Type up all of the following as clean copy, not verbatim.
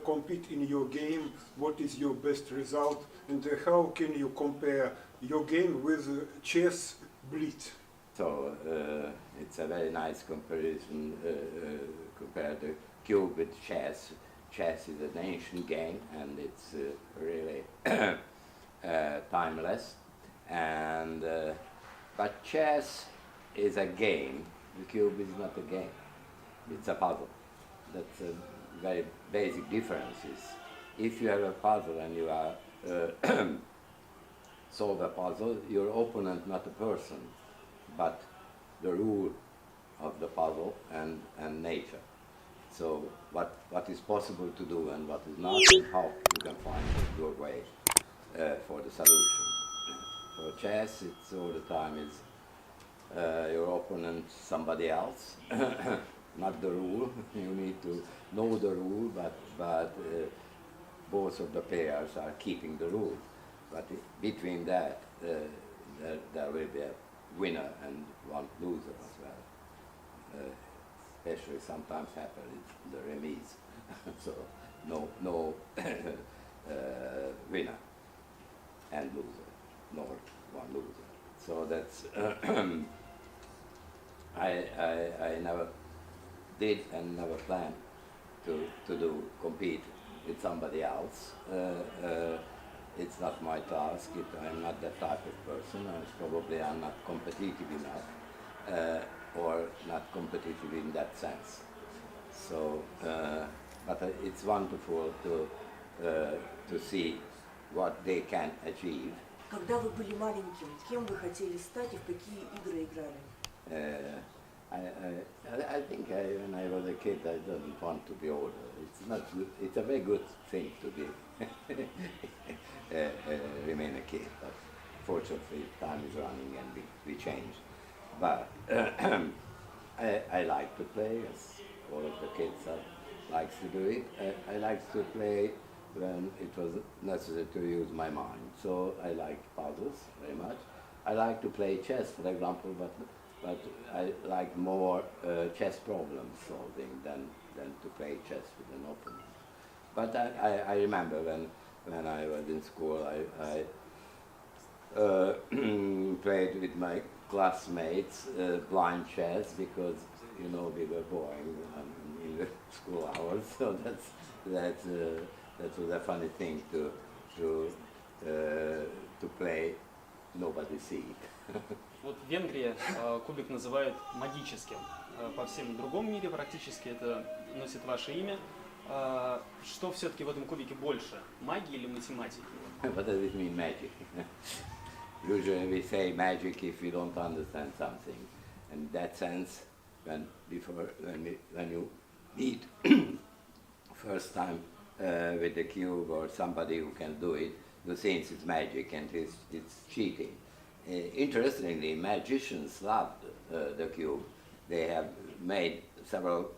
compete in your game? What is your best result? And how can you compare your game with chess blitz? So it's a very nice comparison compare the cube with chess. Chess is an ancient game and it's really timeless. And but chess is a game. The cube is not a game. It's a puzzle. That's a very basic differences. If you have a puzzle and you are solve a puzzle, your opponent not a person, but the rule of the puzzle and nature. So what is possible to do and what is not, and how you can find your way for the solution. For chess, it's all the time is your opponent somebody else, not the rule. You need to know the rule, but both of the players are keeping the rule. But between that, there will be a winner and one loser as well. Especially sometimes happen in the remise. So no winner and loser, nor one loser. So that's I never did and never planned to compete with somebody else. It's not my task. I'm not that type of person. Probably I'm not competitive enough, or not competitive in that sense. So, but it's wonderful to see what they can achieve. Когда вы были маленьким, кем вы хотели стать и в какие игры играли? I think when I was a kid, I didn't want to be older. It's not. It's a very good thing to be remain a kid. But fortunately, time is running and we change. But I like to play, as all of the kids likes to do it. I like to play when it was necessary to use my mind. So I like puzzles very much. I like to play chess, for example, but I like more chess problem solving than to play chess with an opponent. But I remember when I was in school, I played with my classmates blind chess because we were boring in the school hours. So that was a funny thing to play. Nobody see it. Вот в Венгрии кубик называют магическим. По всем другом мире практически это носит ваше имя. Что все-таки в этом кубике больше, магии или математики? What does it mean, magic? Usually we say magic if we don't understand something. And in that sense, when you meet first time with the cube or somebody who can do it, you think it's magic and it's cheating. Interestingly, magicians love the cube. They have made several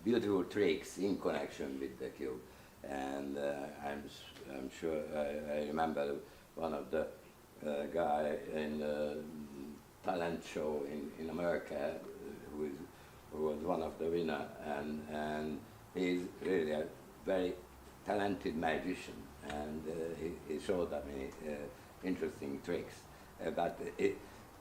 beautiful tricks in connection with the cube. And I'm sure I remember one of the guy in the talent show in America who was one of the winner, and he's really a very talented magician, and he showed many interesting tricks. But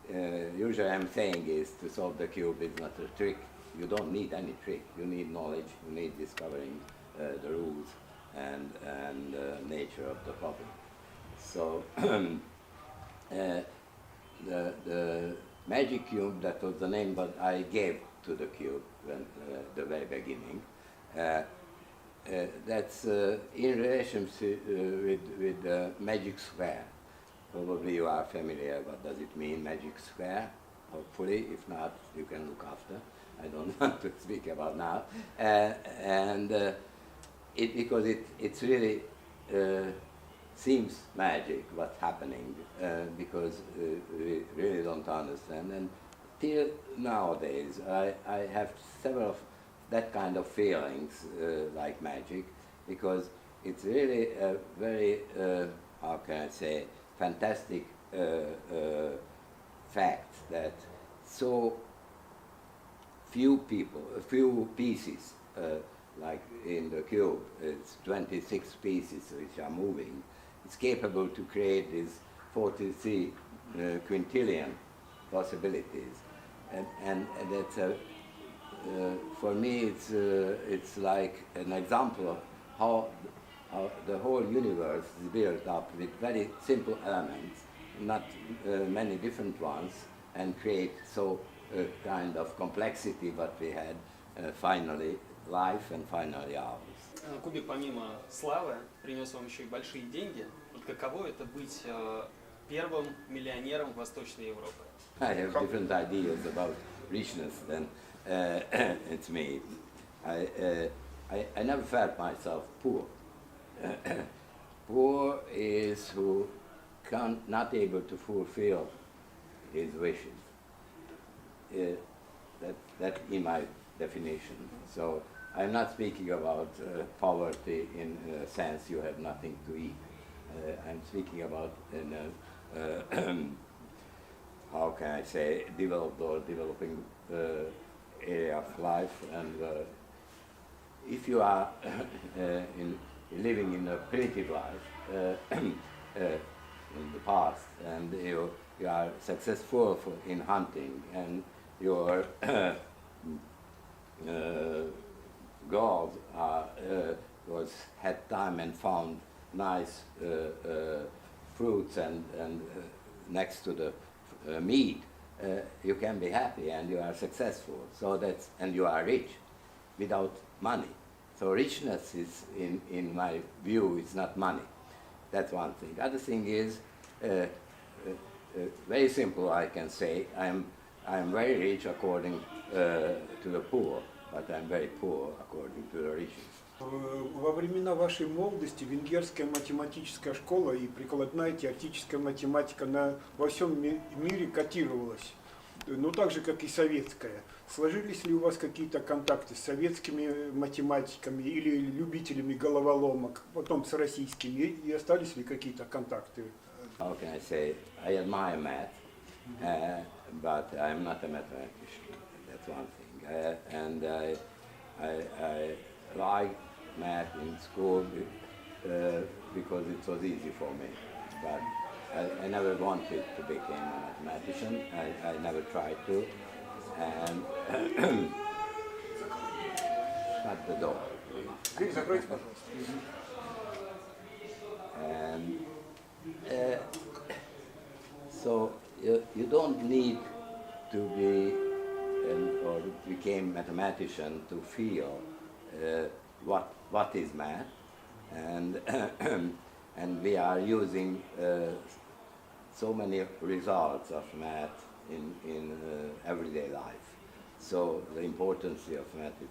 usually I'm saying is to solve the cube is not a trick. You don't need any trick. You need knowledge. You need discovering the rules and nature of the problem. So the magic cube, that was the name that I gave to the cube when the very beginning. That's in relationship with the magic square. Probably you are familiar. What does it mean, magic square? Hopefully, if not, you can look after. I don't want to speak about now. Because it's really seems magic what's happening, because we really don't understand. And till nowadays, I have several of that kind of feelings like magic, because it's really a very, how can I say, fantastic fact that so few pieces like in the cube, it's 26 pieces which are moving. It's capable to create these 43 quintillion possibilities, and that's for me it's like an example of how the whole universe is built up with very simple elements, not many different ones, and create so kind of complexity what we had finally life and finally ours. Кубик помимо славы принес вам еще и большие деньги. Вот каково это быть первым миллионером Восточной Европы? I have different ideas about richness than it's me. I never felt myself poor. Poor is who not able to fulfill his wishes. That's in my definition. So I'm not speaking about poverty in a sense you have nothing to eat. I'm speaking about in how can I say, developed or developing area of life. And if you are living in a primitive life in the past, and you are successful in hunting, and your goals had time and found nice fruits and next to the meat, you can be happy and you are successful. So and you are rich without money. So richness is, in my view, it's not money. That's one thing. Other thing is very simple. I can say I'm very rich according to the poor, but I'm very poor according to the rich. Во времена вашей молодости венгерская математическая школа и прикладная теоретическая математика во всем мире котировалась, ну так же, как и советская. Сложились ли у вас какие-то контакты с советскими математиками или любителями головоломок, потом с российскими, и остались ли какие-то контакты? How can I say? I admire math, but I'm not a mathematician. That's one thing. And I like math in school because it was easy for me. But I never wanted to become a mathematician. I never tried to. And shut the door. And so you don't need to be or become a mathematician to feel what is math, and and we are using so many results of math in everyday life. So the importance of math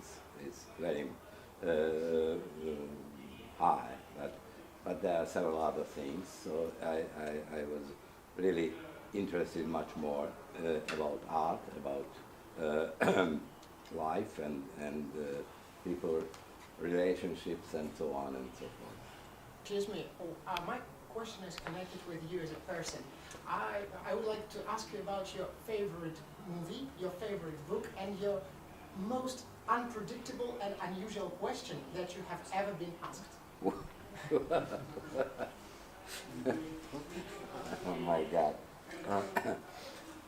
is very high, but there are several other things. So I was really interested much more about art, about life and people, relationships, and so on and so forth. Excuse me, my question is connected with you as a person. I would like to ask you about your favorite movie, your favorite book, and your most unpredictable and unusual question that you have ever been asked. Oh my God.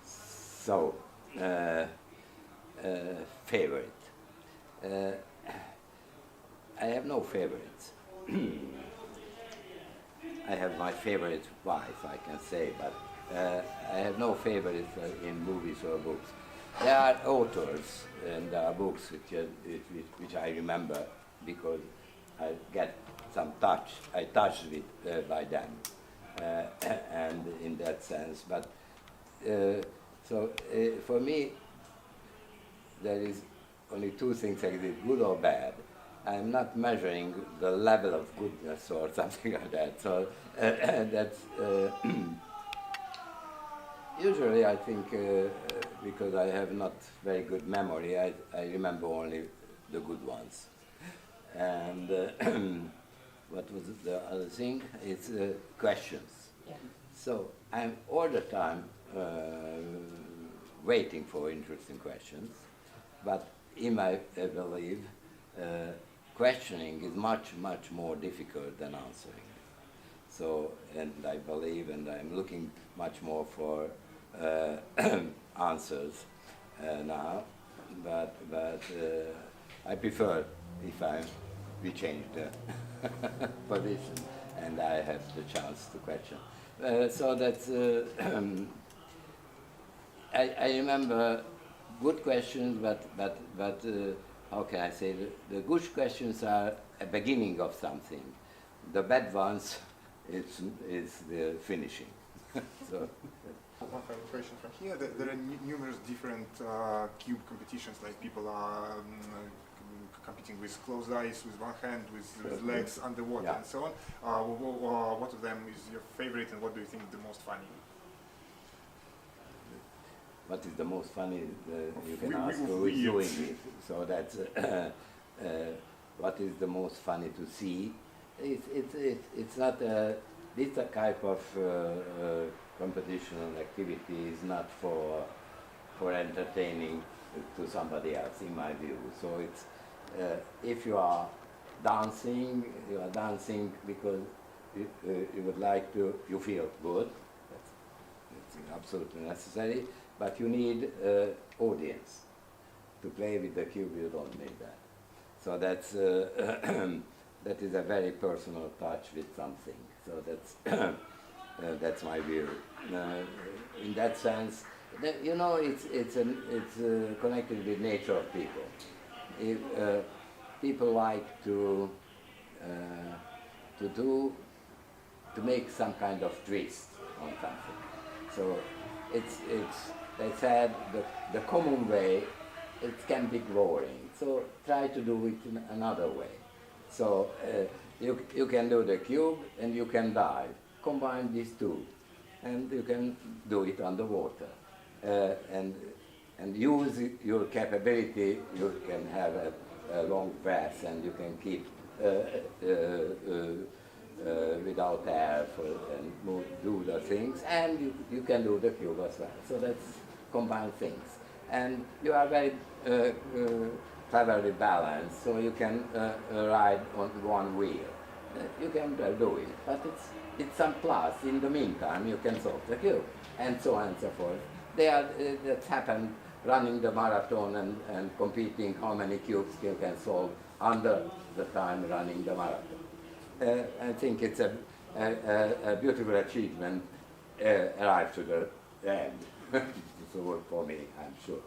So, favorite. I have no favorites. I have my favorite wife, I can say, but I have no favorites in movies or books. There are authors and there are books which I remember because I get some touch. I touched with by them, and in that sense. But so for me, there is only two things like this: good or bad. I'm not measuring the level of goodness or something like that. So that's usually I think because I have not very good memory, I remember only the good ones. And what was the other thing? It's questions. Yeah. So I'm all the time waiting for interesting questions, but in my belief, questioning is much more difficult than answering. So, and I believe, and I'm looking much more for answers now, but I prefer if we change the position and I have the chance to question. So that's, I remember good questions, but how can I say, the good questions are a beginning of something. The bad ones is the finishing. So. One final question from here. There are numerous different cube competitions, like people are competing with closed eyes, with one hand, with legs underwater, Yeah. and so on. What of them is your favorite, and what do you think is the most funny? What is the most funny? You can ask who is doing it. So that's what is the most funny to see. It's not this type of competition and activity is not for entertaining to somebody else, in my view. So it's if you are dancing because you would like to, you feel good. That's absolutely necessary. But you need audience to play with the cube. You don't need that. So that's that is a very personal touch with something. So that's my view. In that sense, you know, it's connected with nature of people. If people like to make some kind of twist on something. So it's they said the common way, it can be boring. So try to do it in another way. So you can do the cube and you can dive. Combine these two, and you can do it underwater. And use your capability. You can have a long breath, and you can keep without air and do the things, and you can do the cube as well. So that's combined things. And you are very cleverly balanced, so you can ride on one wheel. You can do it, but it's some plus. In the meantime, you can solve the cube, and so on and so forth. That's happened running the marathon and competing how many cubes you can solve under the time running the marathon. I think it's a beautiful achievement arrived to the end. It's a work for me, I'm sure.